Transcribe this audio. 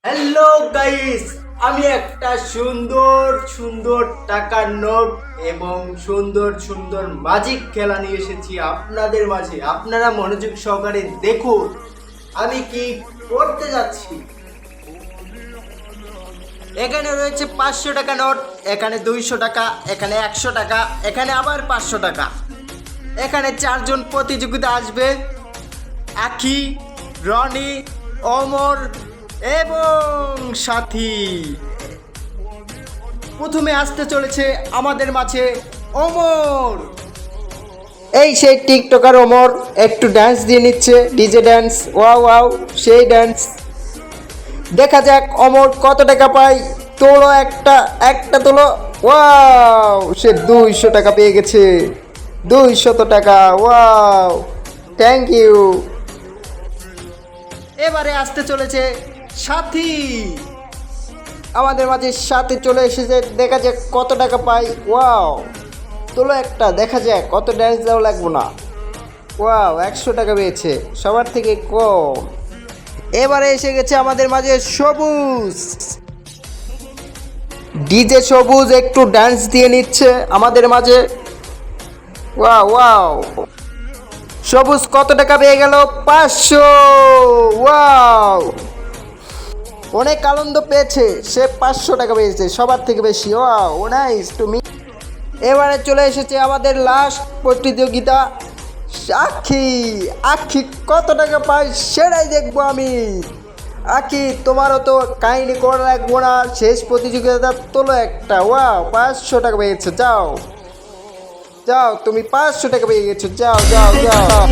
Hello guys, আমি একটা সুন্দর সুন্দর টাকার নোট এবং সুন্দর সুন্দর ম্যাজিক খেলা নিয়ে এসেছি আপনাদের মাঝে। আপনারা মনোযোগ সহকারে দেখুন আমি কি করতে যাচ্ছি। এখানে রয়েছে 500 টাকা নোট, এখানে 200 টাকা, এখানে 100 টাকা, এখানে আবার 500 টাকা। এখানে 4 জন প্রতিযোগিতা আসবে, আখি, রনি, ওমর এবং সাথী। প্রথমে আসতে চলেছে আমাদের মাঝে ওমর। এই সেই টিকটকার ওমর একটু ডান্স দিয়ে নিচ্ছে, ডিজে ডান্স। ওয়াও ওয়াও, সেই ডান্স। দেখা যাক ওমর কত টাকা পায়। তোলো একটা একটা তোলো। ওয়াও, সে 200 টাকা পেয়ে গেছে। 200 টাকা। Wow, thank you. এবারে আসতে চলেছে সাথী। আমাদের মাঝে সাথী চলে এসেছে। দেখা যাক কত টাকা পাই। ওয়াও, তোলো একটা, দেখা যাক কত ড্যান্স দেওয়া লাগবো না। ওয়াও, 100 টাকা পেয়েছে, সবার থেকে কম। এবারে এসে গেছে আমাদের মাঝে সবুজ। ডিজে সবুজ একটু ডান্স দিয়ে নিচ্ছে আমাদের মাঝে। ওয়াও ওয়াও, সবুজ কত টাকা পেয়ে গেল? 500। ওয়াও, অনেক আনন্দ পেয়েছে সে। 500 টাকা পেয়েছে, সবার থেকে বেশি। Wow, nice to me. এবারে চলে এসেছে আমাদের লাস্ট প্রতিযোগিতা, আখি। আখি কত টাকা পায় সেটাই দেখবো আমি। আখি, তোমারও তো কাহিনি করা লাগবো না, শেষ প্রতিযোগিতা তোলো একটা। ওয়াও, 500 টাকা পেয়েছে। যাও যাও, তুমি 500 টাকা পেয়ে গেছো। যাও যাও যাও।